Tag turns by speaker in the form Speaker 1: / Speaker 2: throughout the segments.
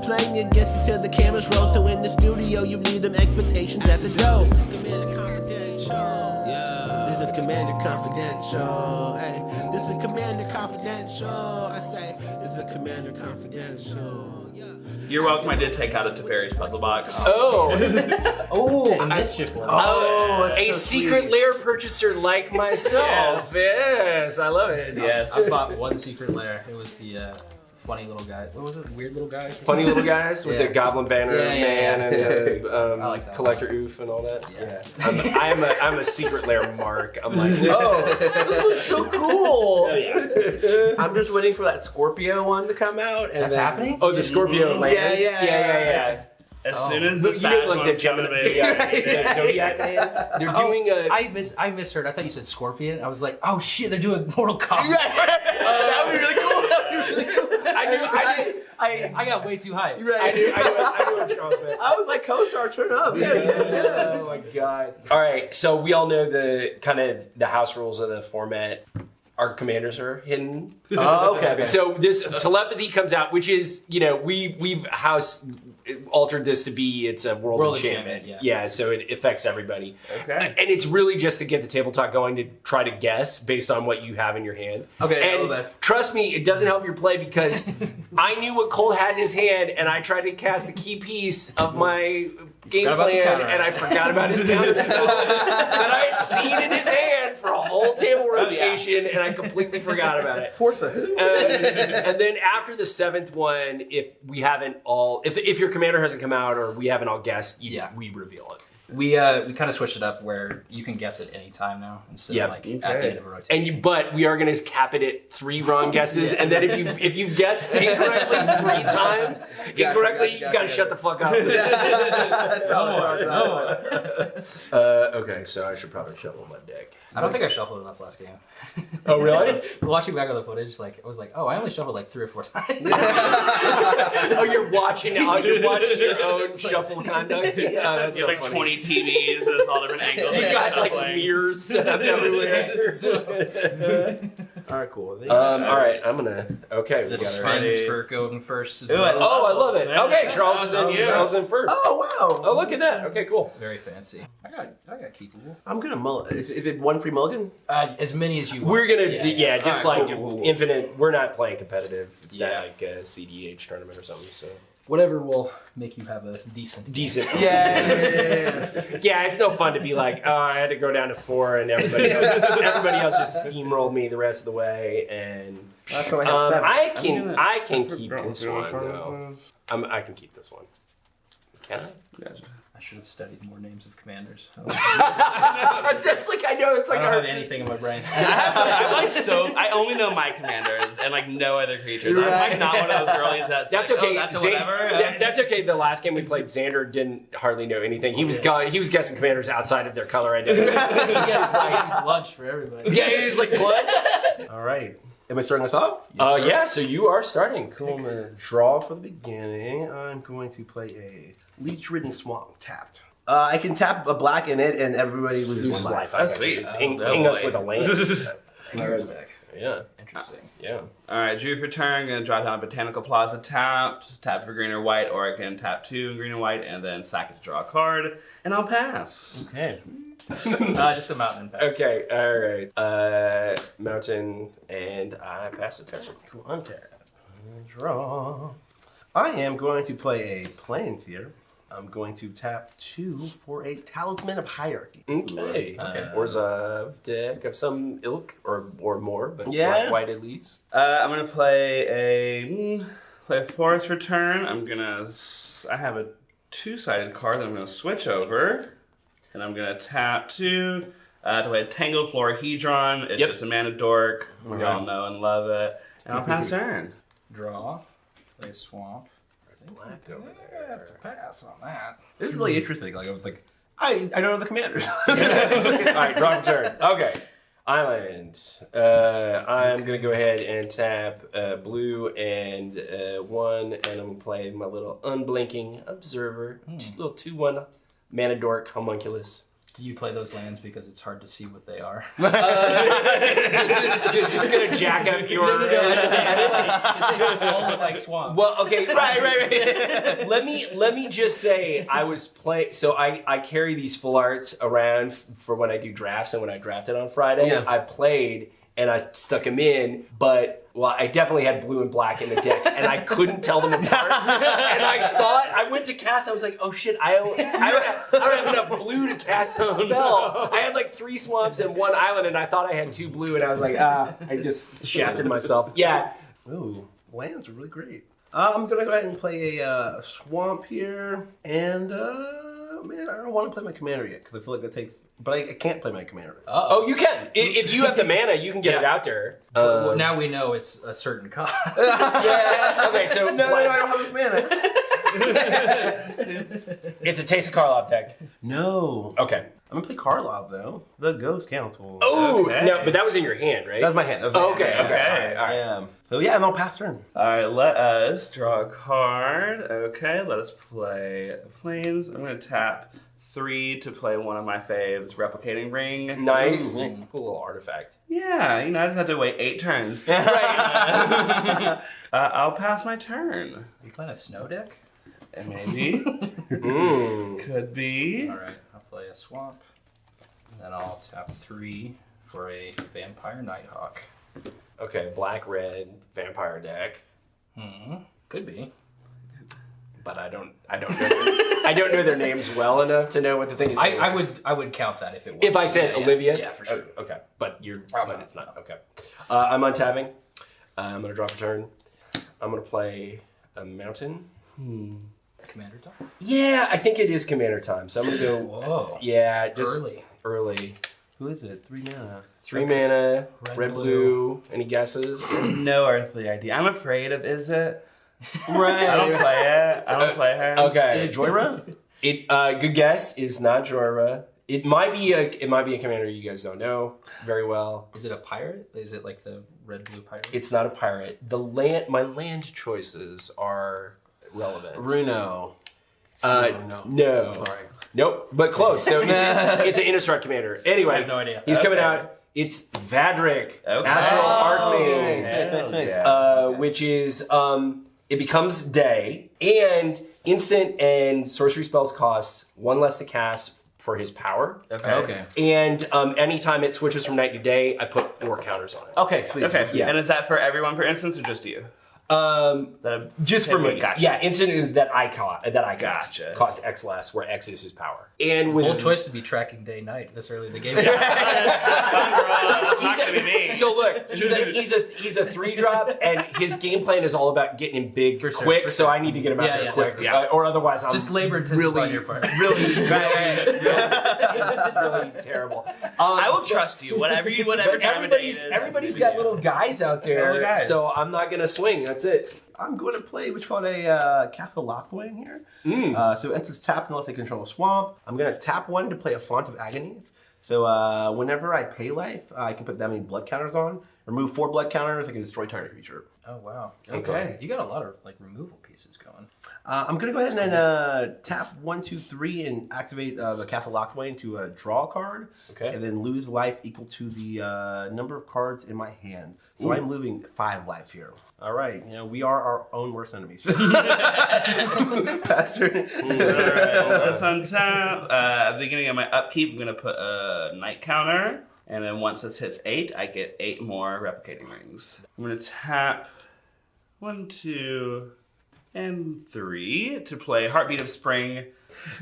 Speaker 1: playing against until the cameras roll. So in the studio, you leave them expectations at the door. This is Commander Confidential. Yeah. This is Commander Confidential. Hey, this is Commander Confidential. I say, this is Commander Confidential. Yeah.
Speaker 2: You're welcome. I did take out a Teferi's puzzle box.
Speaker 3: Oh.
Speaker 4: Oh, a mischief one.
Speaker 3: Oh,
Speaker 1: that's
Speaker 3: a
Speaker 1: so
Speaker 3: secret
Speaker 1: sweet.
Speaker 3: lair purchaser like myself. Yes, I love it.
Speaker 2: Yes.
Speaker 4: I bought one secret lair. It was the funny little guy. What was it? Weird little guy?
Speaker 3: Funny little guys with
Speaker 4: Yeah.
Speaker 3: the goblin banner man and the
Speaker 4: I like that
Speaker 3: collector oof and all that.
Speaker 4: Yeah.
Speaker 3: I'm a secret lair mark. I'm like, oh, this looks so cool.
Speaker 2: Oh, yeah.
Speaker 1: I'm just waiting for that Scorpio one to come out. And
Speaker 4: That's
Speaker 1: then,
Speaker 4: happening?
Speaker 3: Oh, the Scorpio lands.
Speaker 1: Yeah.
Speaker 2: As soon as the
Speaker 3: You
Speaker 2: Sag
Speaker 3: know, like
Speaker 2: one's
Speaker 3: the
Speaker 2: coming
Speaker 3: Gemini,
Speaker 2: in.
Speaker 3: the Zodiac lands. They're doing a.
Speaker 4: I misheard. I thought you said Scorpion. I was like, oh shit, they're doing Mortal Kombat.
Speaker 1: That would be really cool. That would be really cool.
Speaker 4: I got way too hyped.
Speaker 3: I knew what Charles meant.
Speaker 1: I was like, co-star, turn up.
Speaker 3: Oh my god. All right, so we all know the kind of the house rules of the format. Our commanders are hidden.
Speaker 1: Oh, okay.
Speaker 3: So this telepathy comes out, which is, you know, we've house altered this to be it's a world enchantment. Yeah, so it affects everybody.
Speaker 2: Okay.
Speaker 3: And it's really just to get the table talk going to try to guess based on what you have in your hand.
Speaker 1: Okay,
Speaker 3: And trust me, it doesn't help your play because I knew what Colt had in his hand and I tried to cast the key piece of my game
Speaker 4: Forgot about the
Speaker 3: plan
Speaker 4: counter.
Speaker 3: and I forgot about his counter spell that I had seen in his hand for a whole table rotation and I completely forgot about it.
Speaker 1: Fourth the who?
Speaker 3: And then after the seventh one, if we haven't all, if your commander hasn't come out or we haven't all guessed, we reveal it.
Speaker 4: We kind of switched it up where you can guess at any time now instead of like at the end of a rotation.
Speaker 3: And but we are going to cap it at 3 wrong guesses, and then if you've guessed incorrectly 3 times incorrectly, you got to shut the fuck up. Okay, so I should probably shuffle my deck.
Speaker 4: I don't think I shuffled enough last game.
Speaker 3: Oh really?
Speaker 4: Watching back on the footage, like I was like, oh, I only shuffled like 3 or 4 times.
Speaker 3: Oh, you're watching now. You're watching your own shuffle conduct.
Speaker 2: You have like 20 TVs, there's all different angles.
Speaker 3: You got like mirrors set up everywhere.
Speaker 1: All right, cool.
Speaker 3: All right, I'm gonna. Okay, we
Speaker 4: The
Speaker 3: got
Speaker 4: spins
Speaker 3: it.
Speaker 4: for going first. As
Speaker 2: Ooh,
Speaker 4: well.
Speaker 3: Oh, I love it. Okay, Charles is in.
Speaker 2: Yeah.
Speaker 3: Charles is in first.
Speaker 1: Oh wow!
Speaker 3: Oh, look at that. Okay, cool.
Speaker 4: Very fancy. I got key tool.
Speaker 1: I'm gonna mull. Is it one free mulligan?
Speaker 4: As many as you want.
Speaker 3: We're gonna, just
Speaker 1: All right,
Speaker 3: like
Speaker 1: cool.
Speaker 3: infinite. We're not playing competitive. It's not like a CDH tournament or something. So
Speaker 4: Whatever will make you have a decent.
Speaker 3: Yeah, it's no fun to be like, oh, I had to go down to 4 and everybody else just steamrolled me the rest of the way. And
Speaker 1: So I have 7.
Speaker 3: I can keep this one though. I can keep this one. Can I?
Speaker 4: I should have studied more names of commanders.
Speaker 3: That's like I know it's like
Speaker 4: I don't have anything in my brain.
Speaker 2: I'm like I only know my commanders and like no other creatures. I'm like not one of those girlies that's
Speaker 3: That's
Speaker 2: like,
Speaker 3: okay.
Speaker 2: oh, that's a
Speaker 3: Zan-
Speaker 2: whatever.
Speaker 3: that's okay. The last game we played, Xander didn't hardly know anything. He was guessing commanders outside of their color identity.
Speaker 4: It's lunch for everybody.
Speaker 3: Yeah, he was like clutch.
Speaker 1: All right. Am I starting us off?
Speaker 3: Yeah. So you are starting.
Speaker 1: Cool. I'm gonna draw for the beginning. I'm going to play a leech-ridden swamp tapped. I can tap a black in it, and everybody loses one life.
Speaker 3: Oh,
Speaker 2: sweet.
Speaker 3: Ping
Speaker 2: Oh,
Speaker 3: us
Speaker 2: boy.
Speaker 3: with a land.
Speaker 4: Hero's deck.
Speaker 3: Yeah.
Speaker 4: Interesting.
Speaker 3: Yeah.
Speaker 2: Alright, drew for turn, gonna draw down Botanical Plaza tapped, tap for green or white, or I can tap 2 in green and white, and then sack it to draw a card, and I'll pass.
Speaker 1: Okay.
Speaker 4: Just a mountain pass.
Speaker 3: Okay. All right. Mountain, and I pass the turn.
Speaker 1: Cool. Untap. Draw. I am going to play a Planeteer. I'm going to tap 2 for a Talisman of Hierarchy.
Speaker 3: Okay. Orzhov deck of some ilk or more, but
Speaker 1: Yeah.
Speaker 3: white at least.
Speaker 2: I'm gonna play a Forest for turn. I have a 2-sided card that I'm gonna switch over, and I'm gonna tap 2 to play a Tangled Florahedron. It's just a mana dork. We all know and love it. And I'll pass turn.
Speaker 4: Draw. Play swamp.
Speaker 3: Black over
Speaker 4: I
Speaker 3: there.
Speaker 4: have to pass on that.
Speaker 1: This is really interesting. Like I was like, I don't know the commanders.
Speaker 3: All right, draw for turn. Okay. Island. I'm going to go ahead and tap blue and 1, and I'm going to play my little unblinking observer. Little 2/1 mana dork homunculus.
Speaker 4: Do you play those lands because it's hard to see what they are?
Speaker 3: Just gonna jack up your.
Speaker 4: No. They just all look like swamps.
Speaker 3: Well, okay,
Speaker 1: Right.
Speaker 3: let me just say I was playing. So I carry these full arts around for when I do drafts, and when I drafted on Friday, I played and I stuck them in, but. Well, I definitely had blue and black in the deck, and I couldn't tell them apart. And I thought, I went to cast, I was like, oh shit, I don't have enough blue to cast a spell. I had like 3 swamps and 1 island, and I thought I had 2 blue, and I was like, I just shafted myself. Yeah.
Speaker 1: Ooh, lands are really great. I'm gonna go ahead and play a swamp here, and man, I don't want to play my commander yet because I feel like that takes. But I can't play my commander.
Speaker 3: Oh, you can. If you have the mana, you can get it out there.
Speaker 4: Well, now we know it's a certain cost.
Speaker 3: Yeah. Okay. So
Speaker 1: No, I don't have enough mana.
Speaker 3: It's a Taste of Karlov deck.
Speaker 1: No.
Speaker 3: Okay.
Speaker 1: I'm gonna play Karlov though. The Ghost Council.
Speaker 3: Oh
Speaker 2: Okay.
Speaker 3: no, but that was in your hand, right?
Speaker 1: That was my hand.
Speaker 3: Okay.
Speaker 1: Yeah.
Speaker 3: Okay. All right.
Speaker 1: Yeah. So yeah, and I'll pass turn.
Speaker 2: All right, let us draw a card. Okay, let us play Plains. I'm going to tap 3 to play one of my faves, Replicating Ring.
Speaker 3: Nice.
Speaker 1: Ooh.
Speaker 3: Cool little artifact.
Speaker 2: Yeah, I just have to wait 8 turns.
Speaker 3: Right.
Speaker 2: I'll pass my turn.
Speaker 4: Are you playing a snow deck?
Speaker 2: Maybe. Could be.
Speaker 4: All right, I'll play a swamp. And then I'll tap 3 for a Vampire Nighthawk.
Speaker 3: Okay, black-red vampire deck.
Speaker 4: Could be.
Speaker 3: But I don't know their names well enough to know what the thing is.
Speaker 4: I would count that if it was.
Speaker 3: If I said Olivia?
Speaker 4: Yeah, for sure.
Speaker 3: Oh, okay. But it's not. Okay. I'm untapping. I'm gonna draw for turn. I'm gonna play a mountain.
Speaker 4: Commander time?
Speaker 3: Yeah, I think it is commander time. So I'm gonna go.
Speaker 4: Whoa.
Speaker 3: Yeah, just
Speaker 4: Early.
Speaker 1: Who is it? 3 mana.
Speaker 3: 3 mana, red, blue. Any guesses?
Speaker 2: No earthly idea. I'm afraid of Is It.
Speaker 1: Right.
Speaker 2: I don't play it. I don't play her.
Speaker 3: Okay.
Speaker 1: Is it Joyra?
Speaker 3: Good guess. Is not Jorah. It might be a commander you guys don't know very well.
Speaker 4: Is it a pirate? Is it like the red blue pirate?
Speaker 3: It's not a pirate. My land choices are relevant.
Speaker 1: Runo.
Speaker 3: No.
Speaker 1: Sorry.
Speaker 3: Nope. But close. So it's an Innistrad commander. Anyway,
Speaker 4: I have no idea.
Speaker 3: He's coming out. It's Vadrik, Astral Archmage, which is it becomes day, and instant and sorcery spells cost 1 less to cast for his power.
Speaker 1: Okay.
Speaker 3: And anytime it switches from night to day, I put 4 counters on it.
Speaker 1: Okay, sweet.
Speaker 2: Okay,
Speaker 3: Yeah.
Speaker 2: and is that for everyone, for instance, or just you?
Speaker 3: Just for me.
Speaker 2: Gotcha.
Speaker 3: Yeah, instant is that I cast.
Speaker 2: Gotcha.
Speaker 3: Cost X less, where X is his power. And with
Speaker 4: Bold choice to be tracking day night this early in the game.
Speaker 2: It's not gonna be me.
Speaker 3: So look, he's a 3-drop, and his game plan is all about getting him big quick. So I need to get him out there quick,
Speaker 4: definitely.
Speaker 3: or otherwise I'm
Speaker 4: Just labor intensive on your part.
Speaker 3: really terrible.
Speaker 2: I will trust you. Whatever
Speaker 3: But
Speaker 2: time of day it is,
Speaker 3: everybody's got little guys out there,
Speaker 2: Little guys.
Speaker 3: so I'm not gonna swing. That's it.
Speaker 1: I'm going to play what's called a Castle Lockthwain here. So it enters tapped unless they control a swamp. I'm going to tap 1 to play a Font of Agonies. So whenever I pay life, I can put that many blood counters on. Remove 4 blood counters, I can destroy target creature.
Speaker 4: Oh wow.
Speaker 3: Okay.
Speaker 4: You got a lot of like removal pieces going.
Speaker 1: I'm going to go ahead and tap 1, 2, 3 and activate the Castle Lockthwain to draw a card.
Speaker 3: Okay.
Speaker 1: And then lose life equal to the number of cards in my hand. So I'm losing 5 life here. All right, we are our own worst enemies. Pastor.
Speaker 2: All right, let's untap. At the beginning of my upkeep, I'm going to put a night counter. And then once this hits 8, I get 8 more replicating rings. I'm going to tap 1, 2, and 3 to play Heartbeat of Spring.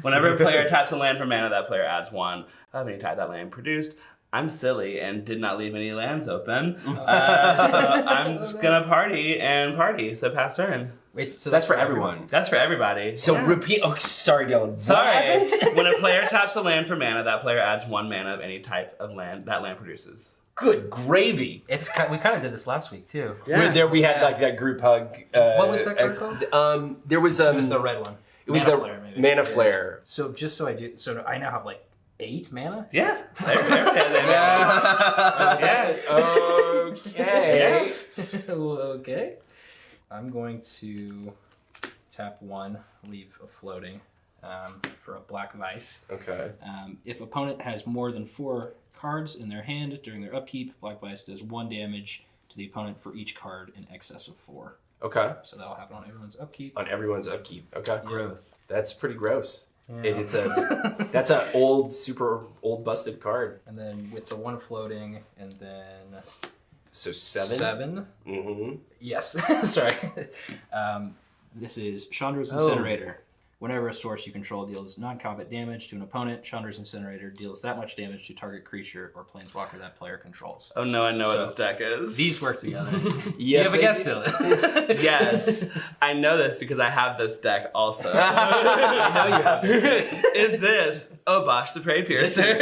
Speaker 2: Whenever a player taps a land for mana, that player adds 1. When you tap that land produced, I'm silly and did not leave any lands open. So I'm just going to party. So pass turn.
Speaker 4: Wait, so
Speaker 1: That's for everyone.
Speaker 2: That's for everybody.
Speaker 3: So repeat. Oh, sorry, Dylan.
Speaker 2: Sorry. When a player taps a land for mana, that player adds 1 mana of any type of land that land produces.
Speaker 3: Good gravy.
Speaker 4: we kind of did this last week too.
Speaker 2: Yeah.
Speaker 3: We had like that group hug.
Speaker 4: What was that card called?
Speaker 3: There was
Speaker 4: It was the red one.
Speaker 3: It was
Speaker 4: Mana
Speaker 3: the
Speaker 4: Flare, maybe.
Speaker 3: Mana Flare.
Speaker 4: So just so I do, so I now have like 8 mana.
Speaker 2: Yeah. Yeah.
Speaker 3: Okay.
Speaker 4: Okay. I'm going to tap 1, leave a floating, for a black vice.
Speaker 3: Okay.
Speaker 4: If opponent has more than 4 cards in their hand during their upkeep, black vice does 1 damage to the opponent for each card in excess of 4.
Speaker 3: Okay.
Speaker 4: So that'll happen on everyone's upkeep.
Speaker 3: On everyone's upkeep. Okay.
Speaker 1: Gross.
Speaker 3: That's pretty gross.
Speaker 4: Yeah.
Speaker 3: That's an super old busted card.
Speaker 4: And then with the 1 floating, and then
Speaker 3: So 7?
Speaker 4: 7.
Speaker 3: Mm-hmm.
Speaker 4: Yes. Sorry. This is Chandra's Incinerator. Whenever a source you control deals non-combat damage to an opponent, Chandra's Incinerator deals that much damage to target creature or planeswalker that player controls.
Speaker 2: Oh no, I know what this deck is.
Speaker 4: These work together.
Speaker 3: Yes,
Speaker 4: Do you have a
Speaker 3: they
Speaker 4: guess,
Speaker 3: do.
Speaker 4: Dylan?
Speaker 2: Yes, I know this because I have this deck also.
Speaker 4: I know you have it.
Speaker 2: Is this Obosh the Prey Piercer?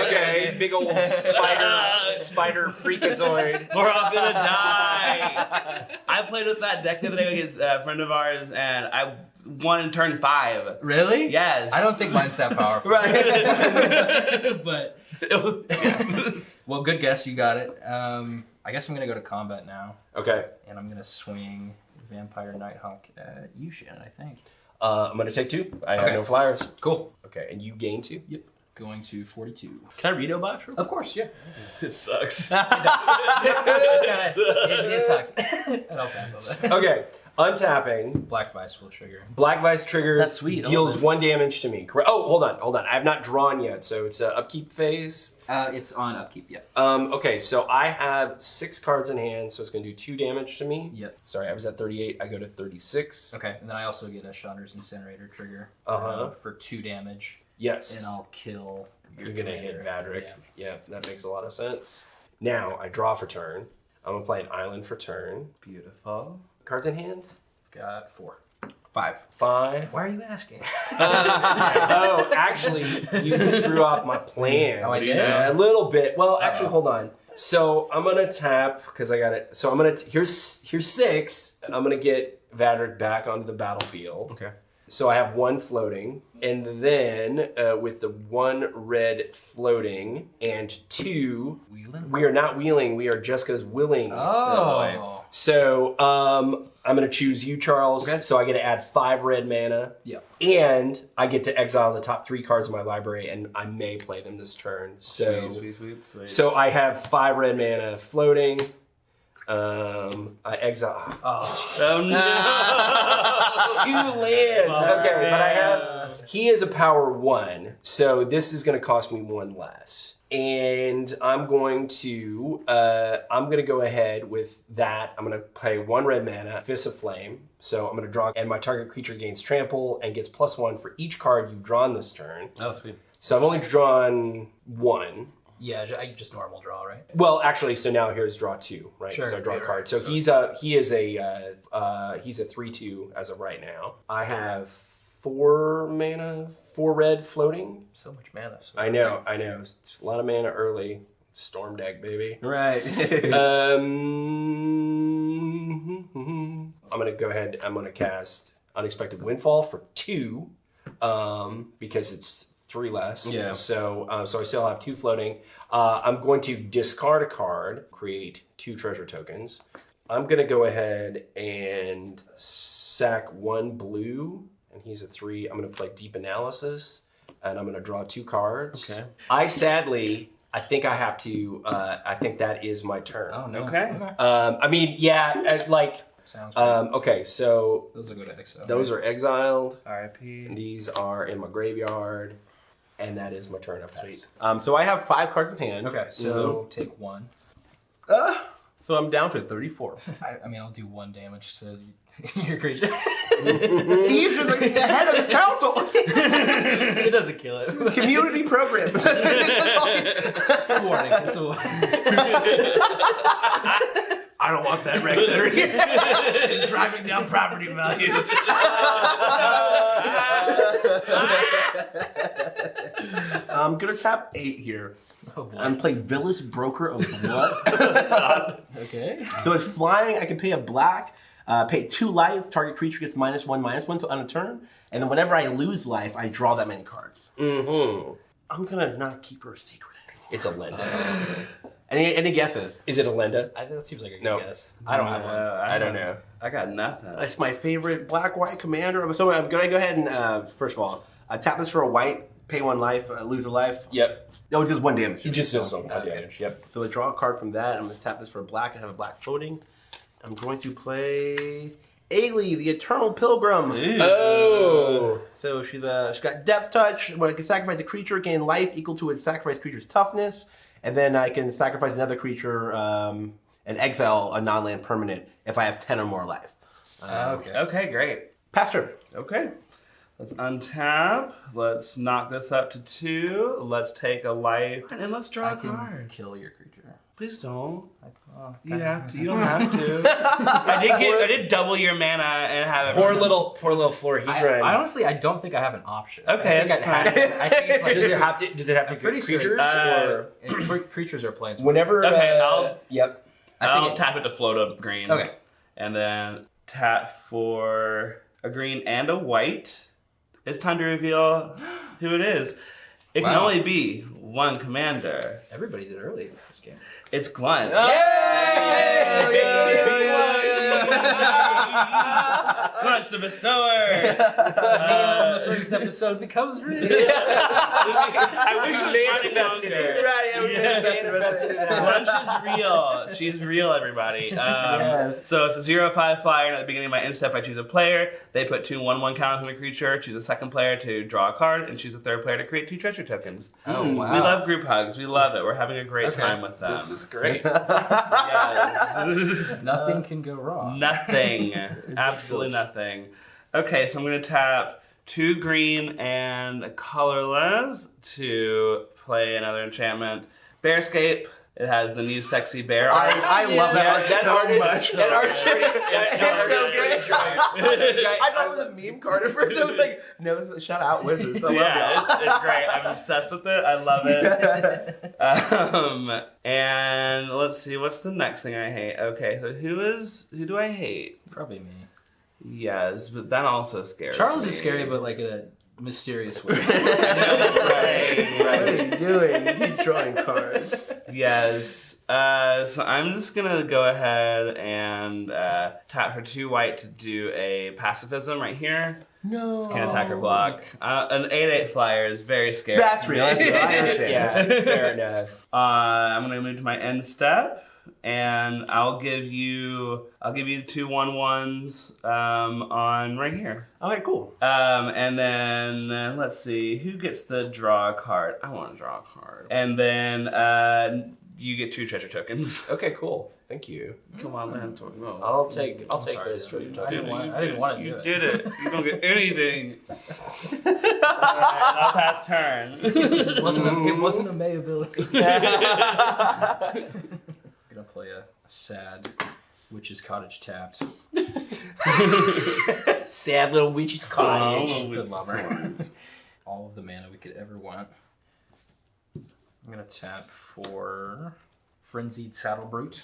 Speaker 3: Okay, big old spider freakazoid.
Speaker 2: We're all gonna die. I played with that deck the other day against a friend of ours, and I won in turn 5.
Speaker 4: Really?
Speaker 2: Yes.
Speaker 4: I don't think mine's that powerful.
Speaker 2: Right.
Speaker 4: But,
Speaker 2: It was-
Speaker 4: well, good guess. You got it. I guess I'm going to go to combat now.
Speaker 3: Okay.
Speaker 4: And I'm going to swing Vampire Nighthawk at you, Shannon, I think.
Speaker 3: I'm going to take 2. I have
Speaker 4: Okay.
Speaker 3: no flyers.
Speaker 4: Cool.
Speaker 3: Okay, and you gain 2?
Speaker 4: Yep. Going to 42.
Speaker 1: Can I read Obosh?
Speaker 4: Of course, yeah.
Speaker 2: It sucks.
Speaker 4: It sucks. I'll pass on that.
Speaker 3: Okay, untapping.
Speaker 4: Black Vice will trigger.
Speaker 3: Black Vice triggers.
Speaker 1: That's sweet. I
Speaker 3: Deals
Speaker 1: love
Speaker 3: 1 damage to me. Correct. Oh, hold on. I have not drawn yet, so it's an upkeep phase.
Speaker 4: It's on upkeep, yeah.
Speaker 3: Okay, so I have 6 cards in hand, so it's going to do 2 damage to me.
Speaker 4: Yep.
Speaker 3: Sorry, I was at 38. I go to 36.
Speaker 4: Okay, and then I also get a Chandra's Incinerator trigger for 2 damage.
Speaker 3: Yes.
Speaker 4: And I'll kill your
Speaker 3: You're going to hit
Speaker 4: commander.
Speaker 3: Vadric. Yeah, that makes a lot of sense. Now, I draw for turn. I'm going to play an island for turn.
Speaker 2: Beautiful.
Speaker 3: Cards in hand?
Speaker 4: Got 4.
Speaker 1: 5.
Speaker 3: 5.
Speaker 4: Why are you asking?
Speaker 3: Oh, actually, you threw off my plans.
Speaker 4: Oh, I did?
Speaker 3: Yeah, a little bit. Well, actually, hold on. So I'm gonna tap because I got it. So I'm gonna here's 6. I'm gonna get Vadric back onto the battlefield.
Speaker 1: Okay.
Speaker 3: So I have 1 floating, and then with the 1 red floating and 2,
Speaker 4: Wheeling?
Speaker 3: we are not wheeling. We are Jessica's willing.
Speaker 4: Oh.
Speaker 3: So I'm going to choose you, Charles.
Speaker 1: Okay.
Speaker 3: So I get to add 5 red mana.
Speaker 4: Yep.
Speaker 3: And I get to exile the top 3 cards of my library, and I may play them this turn. So,
Speaker 1: Sweet.
Speaker 3: so I have 5 red mana floating. I exile.
Speaker 2: Oh no!
Speaker 3: 2 lands. Okay, but I have. He is a power 1, so this is going to cost me 1 less. And I'm going to go ahead with that. I'm going to play 1 red mana, Fist of Flame. So I'm going to draw, and my target creature gains trample and gets +1 for each card you've drawn this turn.
Speaker 1: Oh, sweet.
Speaker 3: So I've only drawn 1.
Speaker 4: Yeah, I just normal draw, right?
Speaker 3: Well, actually, so now here's draw 2, right?
Speaker 4: Sure,
Speaker 3: So I draw a
Speaker 4: right,
Speaker 3: card.
Speaker 4: right.
Speaker 3: So he's a 3/2 as of right now. I have 4 mana, 4 red floating.
Speaker 4: So much mana. So
Speaker 3: I know. It's a lot of mana early. Storm deck, baby.
Speaker 1: Right.
Speaker 3: I'm gonna go ahead. I'm gonna cast Unexpected Windfall for 2, because it's 3 less.
Speaker 1: Yeah.
Speaker 3: So I still have 2 floating. I'm going to discard a card, create 2 treasure tokens. I'm gonna go ahead and sack 1 blue, and he's a 3. I'm gonna play Deep Analysis, and I'm gonna draw 2 cards.
Speaker 1: Okay.
Speaker 3: I think I have to. I think that is my turn.
Speaker 4: Oh, no.
Speaker 2: Okay.
Speaker 3: I mean, yeah,
Speaker 4: Sounds good.
Speaker 3: okay, so
Speaker 4: Those will go to exile.
Speaker 3: those are exiled.
Speaker 2: R.I.P.
Speaker 3: These are in my graveyard, and that is my turn. Up
Speaker 2: Sweet.
Speaker 1: So I have 5 cards in hand.
Speaker 4: Okay, so take 1.
Speaker 1: So I'm down to 34.
Speaker 4: I mean, I'll do 1 damage to your creature.
Speaker 1: He's just like the head of his council.
Speaker 4: It doesn't kill it.
Speaker 1: Community program.
Speaker 4: It's a warning. It's a warning.
Speaker 1: I don't want that wreck there. It's driving down property values. I'm gonna tap 8 here.
Speaker 4: Oh boy.
Speaker 1: And play Village Broker of Blood.
Speaker 4: Okay.
Speaker 1: So it's flying. I can pay a black, pay 2 life. Target creature gets -1/-1 on a turn. And then whenever I lose life, I draw that many cards.
Speaker 3: Mm-hmm.
Speaker 1: I'm gonna not keep her a secret anymore.
Speaker 3: It's a letdown.
Speaker 1: Any guesses?
Speaker 3: Is it a Linda?
Speaker 4: That seems like a good
Speaker 3: No.
Speaker 4: guess. I don't have one.
Speaker 3: I don't know.
Speaker 2: I got nothing.
Speaker 1: It's my favorite black-white commander. So I'm going to go ahead and, first of all, tap this for a white, pay 1 life, lose a life.
Speaker 3: Yep.
Speaker 1: No, it does 1 damage.
Speaker 3: He just does 1 damage. Yep.
Speaker 1: So I draw a card from that. I'm going to tap this for a black and have a black floating. I'm going to play Ashlee, the Eternal Pilgrim.
Speaker 3: Oh.
Speaker 1: So she's got Death Touch. When I can sacrifice a creature, gain life equal to its sacrificed creature's toughness. And then I can sacrifice another creature and exile a non-land permanent if I have 10 or more life.
Speaker 3: Okay.
Speaker 2: Okay, great.
Speaker 1: Pass turn.
Speaker 2: Okay. Let's untap. Let's knock this up to 2. Let's take a life. And let's draw a card.
Speaker 4: Kill your creature.
Speaker 2: Please don't. You have to. You don't have to. I did double your mana and have it.
Speaker 3: Poor little Florahedron.
Speaker 4: I honestly, I don't think I have an option.
Speaker 2: Okay,
Speaker 4: I think
Speaker 2: that's fine.
Speaker 4: I think it's like
Speaker 3: Does it have to be
Speaker 4: pretty sure,
Speaker 3: creatures or
Speaker 4: creatures are planes.
Speaker 3: whenever?
Speaker 2: Okay,
Speaker 3: Yep.
Speaker 2: I'll tap it to float up green.
Speaker 4: Okay.
Speaker 2: And then tap for a green and a white. It's time to reveal who it is. It can only be 1 commander.
Speaker 4: Everybody did early in this game.
Speaker 2: It's Glunt. Glunt the Bestower.
Speaker 4: The first episode becomes real.
Speaker 2: I wish we
Speaker 3: manifested it.
Speaker 2: Manifested it. Lunch is real. She's real, everybody. So it's a 0/5 flyer, and at the beginning of my end step, I choose a player. They put 2 1/1 counters on a creature. Choose a second player to draw a card, and choose a third player to create 2 treasure tokens.
Speaker 4: Oh, wow.
Speaker 2: We love group hugs. We love it. We're having a great time with them.
Speaker 3: This is great.
Speaker 2: Yes.
Speaker 4: Nothing can go wrong.
Speaker 2: Nothing. Absolutely nothing. Okay, so I'm going to tap 2 green and a colorless to play another enchantment. Bearscape. It has the new sexy bear art.
Speaker 1: I love that art
Speaker 3: that
Speaker 1: so
Speaker 3: artist,
Speaker 1: much.
Speaker 3: that art's
Speaker 1: so
Speaker 3: great.
Speaker 1: I thought it was a meme card at first. I was like, no, this is shout out Wizards. I love
Speaker 2: Yeah,
Speaker 1: y'all.
Speaker 2: it's great. I'm obsessed with it. I love it. And let's see, what's the next thing I hate? Okay, so who do I hate?
Speaker 4: Probably me.
Speaker 2: Yes, but that also scares
Speaker 4: Charles
Speaker 2: me.
Speaker 4: is scary, but like in a mysterious way.
Speaker 2: Right.
Speaker 1: What are you doing? He's drawing cards.
Speaker 2: Yes. So I'm just gonna go ahead and tap for 2 white to do a pacifism right here.
Speaker 1: No.
Speaker 2: Can't attack or block. An 8/8 flyer is very scary.
Speaker 1: That's real. That's real. I understand.
Speaker 3: Yeah, fair enough.
Speaker 2: I'm gonna move to my end step, and I'll give you 2 1/1s on right here.
Speaker 1: Okay, cool.
Speaker 2: And then let's see who gets the draw card. I want to draw a card, and then you get 2 treasure tokens.
Speaker 3: Okay, cool. Thank you.
Speaker 2: Come on, man. No.
Speaker 3: I'll take those treasure
Speaker 4: I didn't
Speaker 3: tokens.
Speaker 4: want to do
Speaker 2: You
Speaker 4: it.
Speaker 2: did it. You don't get anything. I'll pass turn.
Speaker 4: It wasn't a May ability. I'm gonna play a sad Witch's Cottage tapped.
Speaker 3: Sad little witch's cottage.
Speaker 4: It's a bummer. All of the mana we could ever want. I'm gonna tap for Frenzied Saddle Brute.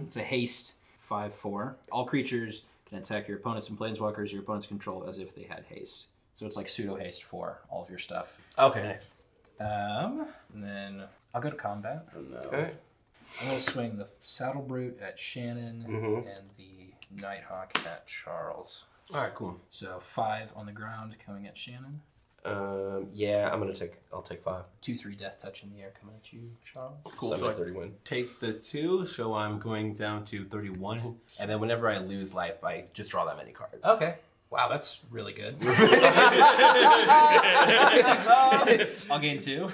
Speaker 4: It's a haste 5/4. All creatures can attack your opponents and planeswalkers your opponents control as if they had haste. So it's like pseudo haste for all of your stuff.
Speaker 1: Okay, nice.
Speaker 4: And then I'll go to combat.
Speaker 3: Okay.
Speaker 4: I'm gonna swing the Saddle Brute at Shannon and the Nighthawk at Charles.
Speaker 1: All right, cool.
Speaker 4: So 5 on the ground coming at Shannon.
Speaker 3: Yeah, I'll take 5.
Speaker 4: 2/3 Death Touch in the air coming at you, Charles.
Speaker 1: Cool.
Speaker 3: So
Speaker 1: So
Speaker 3: I'm
Speaker 1: I
Speaker 3: at 31.
Speaker 1: take the 2, so I'm going down to 31. And then whenever I lose life, I just draw that many cards.
Speaker 4: Okay. Wow, that's really good. I'll gain 2.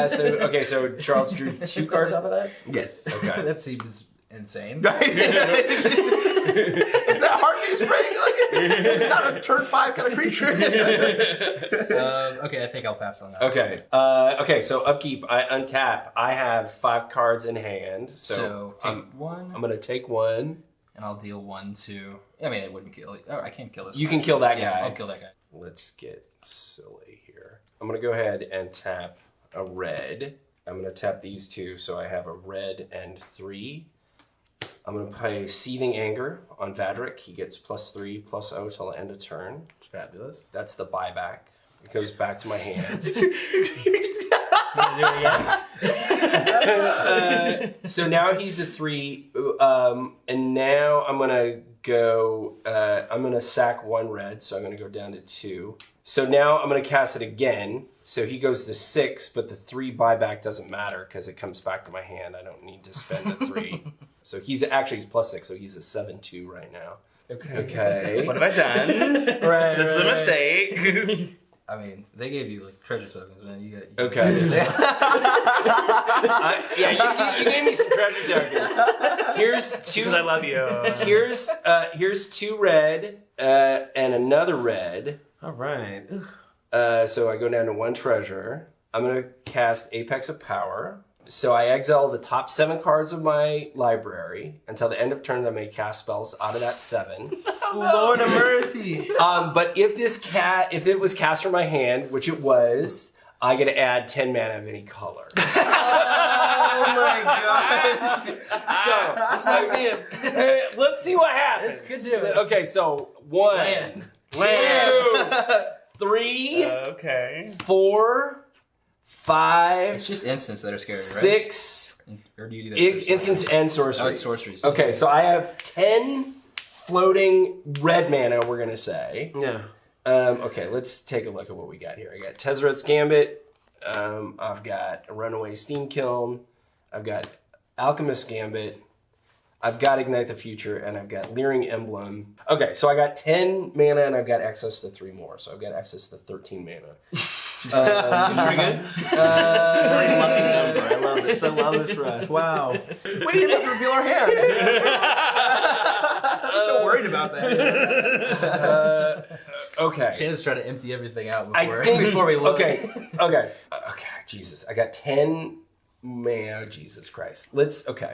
Speaker 3: So Charles drew 2 cards off of that?
Speaker 1: Yes.
Speaker 3: Okay.
Speaker 4: That seems insane.
Speaker 1: It's that Harpy Spring. Like, it's not a turn 5 kind of creature.
Speaker 4: Okay, I think I'll pass on that.
Speaker 3: Okay, so upkeep, I untap. I have 5 cards in hand.
Speaker 4: So take 1,
Speaker 3: I'm going to take 1.
Speaker 4: and I'll deal 1 to... I mean, it wouldn't kill... Oh, I can't kill this
Speaker 3: You
Speaker 4: guy.
Speaker 3: can kill that
Speaker 4: Yeah,
Speaker 3: guy.
Speaker 4: I'll kill that guy.
Speaker 3: Let's get silly here. I'm going to go ahead and tap a red. I'm going to tap these 2, so I have a red and 3. I'm going to play Seething Anger on Vadric. He gets +3/+0 till the end of turn.
Speaker 2: Fabulous.
Speaker 3: That's the buyback. It goes back to my hand. So now he's a 3, and now I'm gonna go. I'm gonna sack 1 red, so I'm gonna go down to 2. So now I'm gonna cast it again. So he goes to 6, but the 3 buyback doesn't matter because it comes back to my hand. I don't need to spend the 3. So he's +6, so he's a 7/2 right now. Okay.
Speaker 2: What have I done?
Speaker 3: Right.
Speaker 2: This is a mistake.
Speaker 4: I mean, they gave you like treasure tokens, man. You got.
Speaker 3: Okay. You gave me some treasure tokens. Here's 2.
Speaker 2: Because I love you.
Speaker 3: Here's 2 red and another red.
Speaker 1: All right.
Speaker 3: So I go down to 1 treasure. I'm gonna cast Apex of Power. So I exile the top 7 cards of my library. Until the end of turn, I may cast spells out of that 7.
Speaker 1: Lord of mercy.
Speaker 3: But if it was cast from my hand, which it was, I get to add 10 mana of any color.
Speaker 1: Oh my god.
Speaker 3: So this might be it. Let's see what happens.
Speaker 4: This could do it.
Speaker 3: Okay, so 1,
Speaker 4: Land.
Speaker 3: 2, 3,
Speaker 2: Okay.
Speaker 3: 4, 5,
Speaker 4: It's just instants that are scary,
Speaker 3: 6.
Speaker 4: right? Or do you do that? for
Speaker 3: Instants and sorceries.
Speaker 4: Oh, it's sorceries.
Speaker 3: Okay, so I have 10 floating red mana, we're going to say.
Speaker 1: Yeah.
Speaker 3: Okay, let's take a look at what we got here. I got Tezzereth's Gambit. I've got a Runaway Steam Kiln. I've got Alchemist's Gambit. I've got Ignite the Future, and I've got Leering Emblem. Okay, so I got 10 mana, and I've got access to 3 more. So I've got access to 13 mana.
Speaker 2: Seems pretty good.
Speaker 1: Very lucky number. I love this. I love this rush. Wow. We didn't even have to reveal our hand. I'm so worried about that.
Speaker 3: Okay.
Speaker 4: Shannon's trying to empty everything out
Speaker 3: I
Speaker 4: before,
Speaker 3: think,
Speaker 4: before we look.
Speaker 3: Okay. Jesus, I got 10 mana. Jesus Christ. Okay.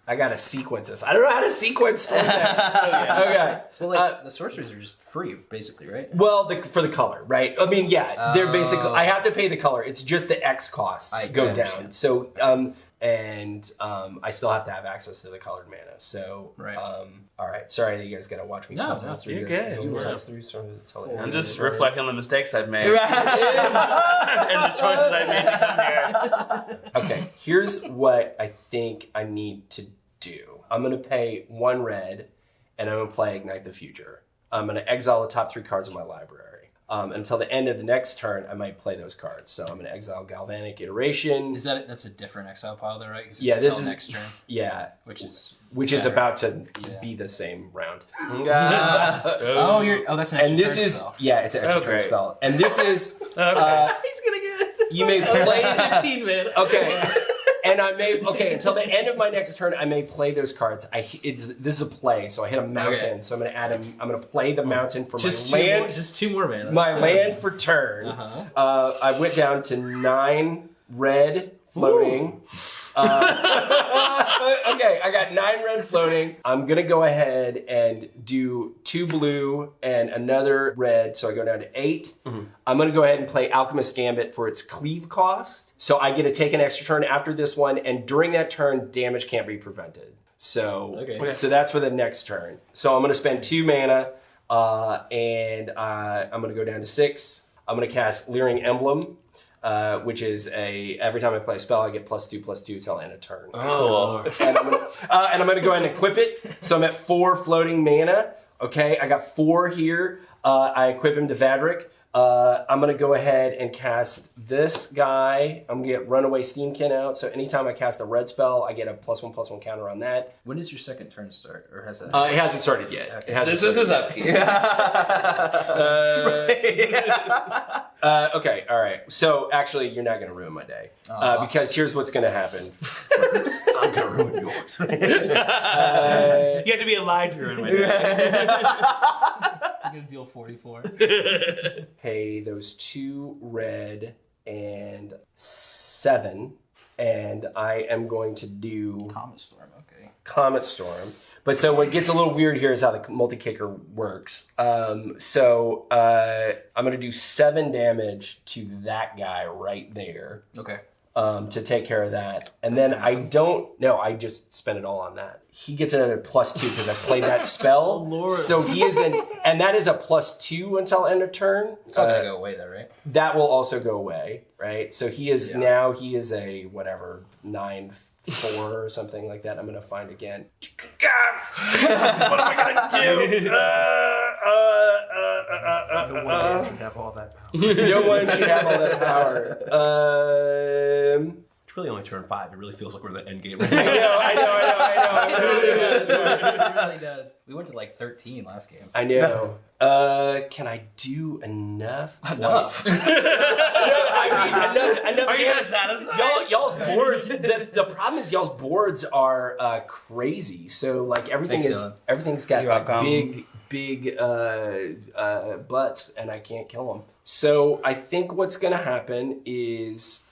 Speaker 3: I gotta sequence this. I don't know how to sequence this. Okay.
Speaker 4: So like the sorceries are just free, basically, right?
Speaker 3: Well, for the color, right? I mean, yeah, they're basically. I have to pay the color. It's just the X costs go down. So, I still have to have access to the colored mana. So,
Speaker 4: Right.
Speaker 3: All right. Sorry, that you guys gotta watch me.
Speaker 4: No,
Speaker 3: pause
Speaker 4: no,
Speaker 3: through
Speaker 2: you're
Speaker 3: this.
Speaker 2: good.
Speaker 3: It's
Speaker 2: You
Speaker 3: times 3 sort of tell
Speaker 2: I'm just reflecting on the mistakes I've made. And the choices I've made to come here.
Speaker 3: Okay, here's what I think I need to do. I'm going to pay 1 red, and I'm going to play Ignite the Future. I'm going to exile the top 3 cards of my library. Until the end of the next turn, I might play those cards. So I'm going to exile Galvanic Iteration.
Speaker 4: That's a different exile pile though, right? 'Cause it's
Speaker 3: Yeah, this
Speaker 4: till
Speaker 3: is-
Speaker 4: next turn,
Speaker 3: Yeah,
Speaker 4: which is
Speaker 3: about to
Speaker 4: Yeah.
Speaker 3: be the same round.
Speaker 4: that's an extra
Speaker 3: And this
Speaker 4: turn
Speaker 3: is
Speaker 4: spell.
Speaker 3: it's an extra turn
Speaker 2: Okay.
Speaker 3: spell. And this is
Speaker 2: Okay.
Speaker 1: He's gonna get us.
Speaker 3: you may play
Speaker 4: 15 minutes.
Speaker 3: Okay. And I may until the end of my next turn I may play those cards. This is a play, so I hit a mountain.
Speaker 4: Okay.
Speaker 3: So I'm gonna play the mountain for
Speaker 4: Just
Speaker 3: my
Speaker 4: two
Speaker 3: land.
Speaker 4: more, just 2 more mana.
Speaker 3: My land for turn. I went down to 9 red floating. Okay, I got 9 red floating. I'm gonna go ahead and do 2 blue and another red, so I go down to 8. I'm gonna go ahead and play Alchemist Gambit for its cleave cost. So I get to take an extra turn after this one, and during that turn, damage can't be prevented. So, so that's for the next turn. So I'm gonna spend 2 mana, and I'm gonna go down to 6. I'm gonna cast Leering Emblem. Which is every time I play a spell, I get +2/+2 till end of turn.
Speaker 2: Oh.
Speaker 3: And I'm gonna go ahead and equip it. So I'm at 4 floating mana. Okay, I got 4 here. I equip him to Vadric. I'm gonna go ahead and cast this guy. I'm gonna get Runaway Steamkin out. So anytime I cast a red spell, I get a +1/+1 counter on that.
Speaker 4: When does your second turn start, or has that?
Speaker 3: It hasn't started yet.
Speaker 4: Okay.
Speaker 3: It hasn't
Speaker 2: This is
Speaker 3: started
Speaker 2: his
Speaker 3: yet.
Speaker 2: upkeep.
Speaker 3: Okay, all right. So actually, you're not going to ruin my day because here's what's going to happen first.
Speaker 1: I'm gonna ruin yours.
Speaker 2: You have to be alive to ruin my day.
Speaker 4: I'm gonna deal 44.
Speaker 3: Pay those 2 red and 7, and I am going to do
Speaker 4: Comet Storm, okay.
Speaker 3: Comet Storm. But so what gets a little weird here is how the multi-kicker works. I'm going to do 7 damage to that guy right there.
Speaker 4: Okay.
Speaker 3: to take care of that. And then I just spent it all on that. He gets another +2 because I played that spell.
Speaker 1: Lord.
Speaker 3: So he is and that is a +2 until end of turn.
Speaker 4: It's not gonna go away though, right?
Speaker 3: That will also go away, right? So he is now he is a whatever 9-4 or something like that. I'm gonna find again. What am I gonna do?
Speaker 1: No one should have all that power.
Speaker 3: No one should have all that power.
Speaker 5: It's really only turn 5. It really feels like we're the end game.
Speaker 3: I know.
Speaker 4: It really does. We went to like 13 last game.
Speaker 3: I know. Can I do enough?
Speaker 4: Enough.
Speaker 3: Enough.
Speaker 2: Are you guys satisfied?
Speaker 3: Y'all's boards. The problem is y'all's boards are crazy. So like everything's got
Speaker 2: You're
Speaker 3: like
Speaker 2: welcome.
Speaker 3: big butts, and I can't kill them. So I think what's gonna happen is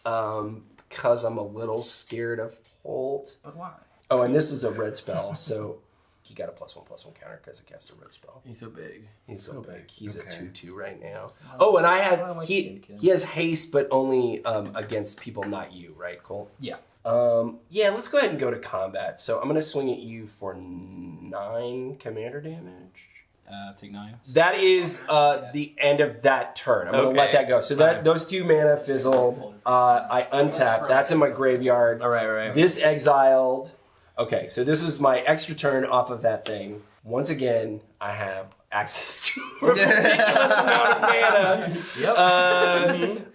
Speaker 3: because I'm a little scared of Colt.
Speaker 4: But why?
Speaker 3: Oh, and this was a red spell, so he got a +1/+1 counter because it cast a red spell.
Speaker 5: He's so big.
Speaker 3: He's so big. He's
Speaker 5: Okay.
Speaker 3: a 2/2 right now. Oh, and I have
Speaker 4: Well,
Speaker 3: he has haste, but only against people not you, right, Colt?
Speaker 4: Yeah.
Speaker 3: Yeah. Let's go ahead and go to combat. So I'm gonna swing at you for 9 commander damage.
Speaker 4: Take 9.
Speaker 3: That is the end of that turn. I'm gonna let that go. So that those 2 mana fizzled. I untap. That's in my graveyard.
Speaker 5: All right.
Speaker 3: This exiled. Okay, so this is my extra turn off of that thing. Once again, I have access to a ridiculous amount of mana.
Speaker 4: Yep.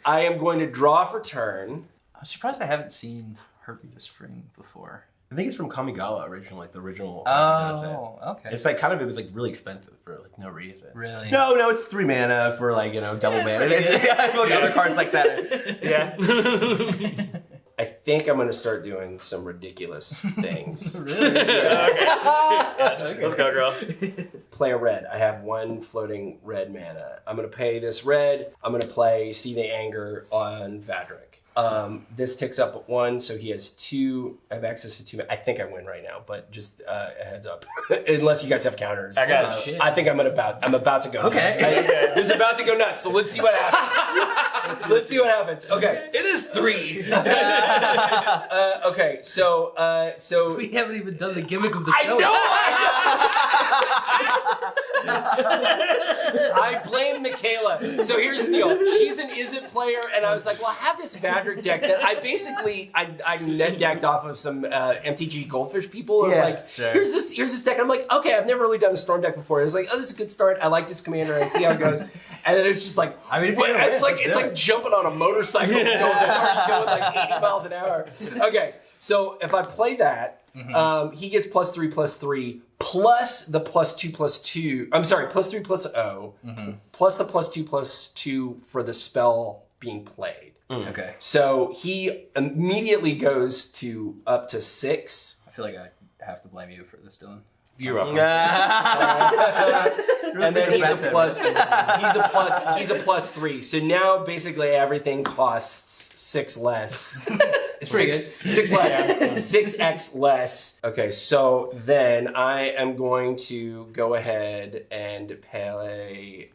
Speaker 3: I am going to draw for turn.
Speaker 4: I'm surprised I haven't seen Herpy the Spring before.
Speaker 5: I think it's from Kamigawa original, like the original.
Speaker 4: Oh, okay.
Speaker 5: It's like kind of, it was like really expensive for like no reason.
Speaker 4: Really?
Speaker 5: No, it's 3 mana for like, double mana. I feel like other cards like that.
Speaker 3: Yeah. I think I'm going to start doing some ridiculous things.
Speaker 4: Really?
Speaker 2: Let's go, girl.
Speaker 3: Play a red. I have 1 floating red mana. I'm going to pay this red. I'm going to play See the Anger on Vadric. This ticks up at 1, so he has 2. I have access to 2. I think I win right now, but just a heads up, unless you guys have counters.
Speaker 2: I got
Speaker 4: shit.
Speaker 3: I think I'm about to go.
Speaker 4: Okay.
Speaker 3: This is about to go nuts. So let's see what happens. Let's see what happens. Okay.
Speaker 2: It is 3.
Speaker 3: Okay. So
Speaker 4: We haven't even done the gimmick of the
Speaker 3: I
Speaker 4: show.
Speaker 3: I blame Michaela. So here's the deal. She's an Izzet player, and I was like, well, I have this Vadric deck that I net decked off of some MTG Goldfish people. And like, here's this deck. I'm like, okay, I've never really done a Storm deck before. It's like, oh, this is a good start. I like this commander. I see how it goes. And then it's just like,
Speaker 4: I mean, if you're gonna
Speaker 3: it's
Speaker 4: win,
Speaker 3: like
Speaker 4: let's do it.
Speaker 3: jumping on a motorcycle that's already going like 80 miles an hour. Okay, so if I play that, he gets +3/+3 plus the +2/+2. I'm sorry, +3/+0 plus the +2/+2 for the spell being played.
Speaker 4: Okay.
Speaker 3: So he immediately goes to up to 6.
Speaker 4: I feel like I have to blame you for this, Dylan.
Speaker 2: You're welcome.
Speaker 3: And then he's a +3. So now basically everything costs 6 less. Six less. 6x less. Okay, so then I am going to go ahead and play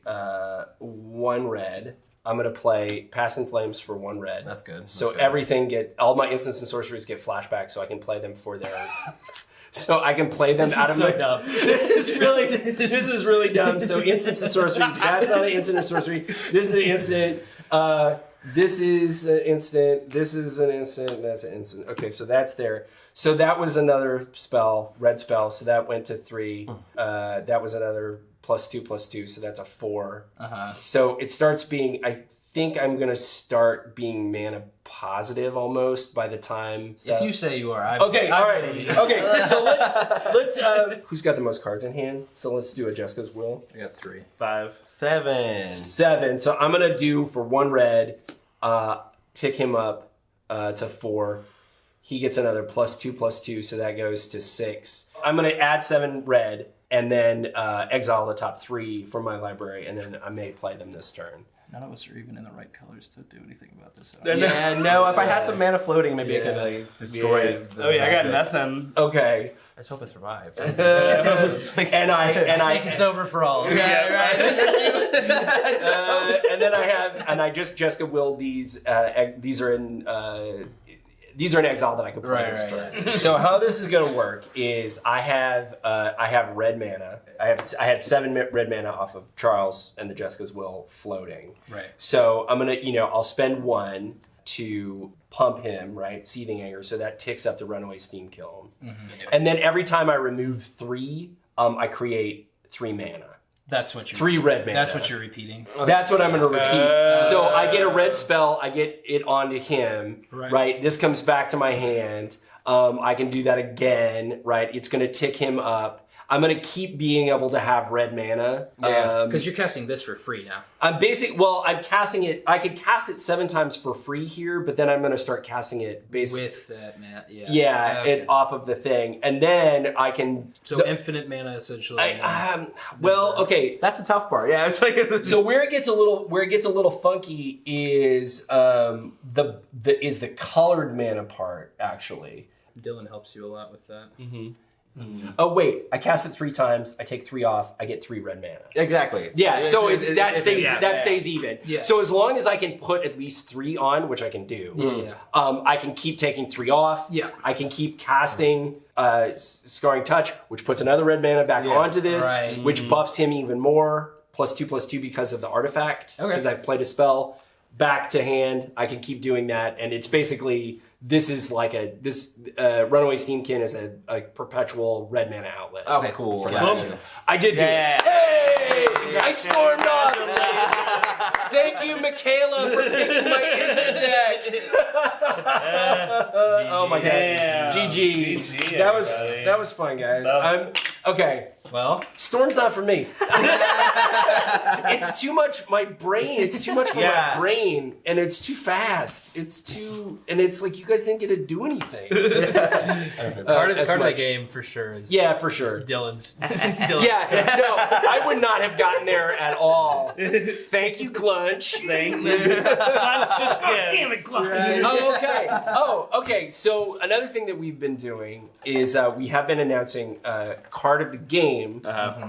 Speaker 3: 1 red. I'm gonna play Pass in Flames for 1 red.
Speaker 5: That's good.
Speaker 3: So
Speaker 5: That's good.
Speaker 3: everything all my instants and sorceries get flashback, so I can play them for their. So I can play them out of my.
Speaker 2: dumb.
Speaker 3: This is really dumb. So instants and sorceries. That's not an instant or sorcery. This is an instant. This is an instant. This is an instant. That's an instant. Okay, so that's there. So that was another spell, red spell. So that went to 3. That was another +2/+2. So that's a 4. So it starts being. I think I'm gonna start being mana positive almost by the time.
Speaker 4: If you say you are,
Speaker 3: Okay, all right. Okay, so let's. Who's got the most cards in hand? So let's do a Jessica's Will.
Speaker 4: I got 3.
Speaker 2: 5.
Speaker 5: 7.
Speaker 3: 7. So I'm gonna do for 1 red, tick him up to 4. He gets another +2/+2, so that goes to 6. I'm gonna add 7 red and then exile the top 3 from my library, and then I may play them this turn.
Speaker 4: None of us are even in the right colors to do anything about this.
Speaker 5: Yeah, no. If I had some mana floating, maybe I could like destroy.
Speaker 2: Oh yeah, I got nothing.
Speaker 3: Okay.
Speaker 5: Let's hope I survive.
Speaker 3: And I
Speaker 4: It's over for all.
Speaker 3: and then I just Jessica willed these. These are in exile that I could play this turn. So how this is gonna work is I have red mana. I had 7 red mana off of Charles and the Jessica's Will floating.
Speaker 4: Right.
Speaker 3: So I'm gonna I'll spend 1 to pump him, right? Seething Anger, so that ticks up the Runaway Steam Kiln. And then every time I remove 3, I create 3 mana.
Speaker 4: That's what you're
Speaker 3: 3 red mana.
Speaker 4: That's what you're repeating.
Speaker 3: That's what I'm going to repeat. So I get a red spell, I get it onto him, right? This comes back to my hand. I can do that again, right? It's going to tick him up. I'm going to keep being able to have red mana.
Speaker 4: Because you're casting this for free now.
Speaker 3: I'm casting it. I could cast it 7 times for free here, but then I'm going to start casting it
Speaker 4: with that mana.
Speaker 3: Yeah,
Speaker 4: Okay.
Speaker 3: it off of the thing, and then I can.
Speaker 4: So infinite mana essentially.
Speaker 3: Okay.
Speaker 5: That's the tough part. Yeah, it's like.
Speaker 3: So where it gets a little funky is the colored mana part actually.
Speaker 4: Dylan helps you a lot with that.
Speaker 3: Oh wait, I cast it 3 times. I take 3 off. I get 3 red mana.
Speaker 5: Exactly.
Speaker 3: Yeah, so that stays even.
Speaker 4: Yeah.
Speaker 3: So as long as I can put at least 3 on, which I can do, I can keep taking 3 off.
Speaker 4: Yeah.
Speaker 3: I can keep casting Scarring Touch, which puts another red mana back onto this, which buffs him even more. +2/+2 because of the artifact. Because I've played a spell back to hand. I can keep doing that, and it's basically. This is like Runaway Steamkin is a perpetual red mana outlet.
Speaker 5: Okay, cool.
Speaker 3: I did do it. Hey! I stormed off. Thank you, Michaela, for picking my Izzet deck. Oh my god. GG. That was fun, guys. Okay.
Speaker 4: Well,
Speaker 3: Storm's not for me. It's too much my brain. It's too much for my brain, and it's too fast. And it's like you guys didn't get to do anything.
Speaker 4: part of the game for sure is
Speaker 3: for sure.
Speaker 4: Dylan's.
Speaker 3: Yeah, no, I would not have gotten there at all. Thank you, Glunch.
Speaker 2: Thank you. Just damn it, Glunch.
Speaker 3: Oh, okay. So another thing that we've been doing is we have been announcing card of the game,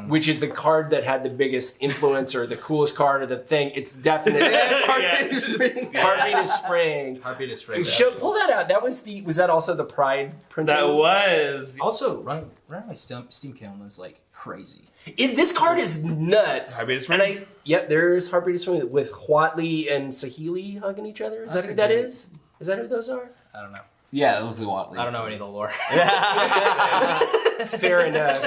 Speaker 3: which is the card that had the biggest influence or the coolest card or the thing. It's definitely Heartbeat of Spring.
Speaker 4: Heartbeat of Spring.
Speaker 3: Pull that out. Was that also the Pride printing?
Speaker 2: That was.
Speaker 4: Also, Runaway Steam Kiln was like crazy.
Speaker 3: This card is nuts.
Speaker 2: Heartbeat of Spring?
Speaker 3: And there's Heartbeat of Spring with Huatley and Sahili hugging each other. Is that who that is? Is that who those are?
Speaker 4: I don't know.
Speaker 5: Yeah, it looks like Watley.
Speaker 4: I don't know any of the lore.
Speaker 3: Fair enough.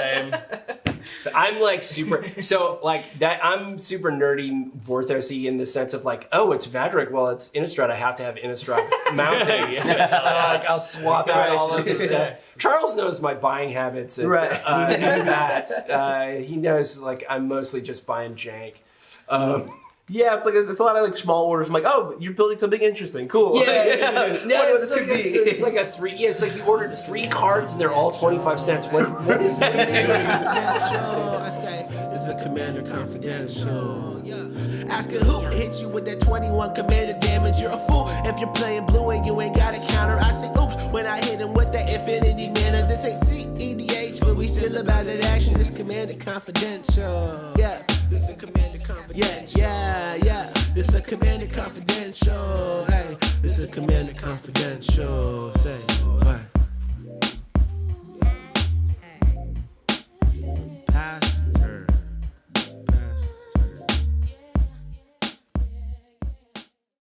Speaker 3: I'm like super. So like that. I'm super nerdy, Vorthosy in the sense of like, oh, it's Vadric. Well, it's Innistrad. I have to have Innistrad mountains. Like I'll swap out all of this stuff. Charles knows my buying habits. At that. He knows like I'm mostly just buying jank.
Speaker 5: Yeah, it's a lot of like small orders. I'm like, oh, you're building something interesting. Cool.
Speaker 3: It's like a 3. Yeah, it's like you ordered 3 cards and they're all 25 cents. What is
Speaker 1: Commander Confidential? I say this is a Commander Confidential. Yeah. Asking who hits you with that 21 Commander damage. You're a fool if you're playing blue and you ain't got a counter. I say oops when I hit him with that infinity mana. This ain't CEDH, but we still about that action. This Commander Confidential. Yeah. This is Commander Confidential. Yeah. This is Commander Confidential. Hey, this is Commander Confidential. Say.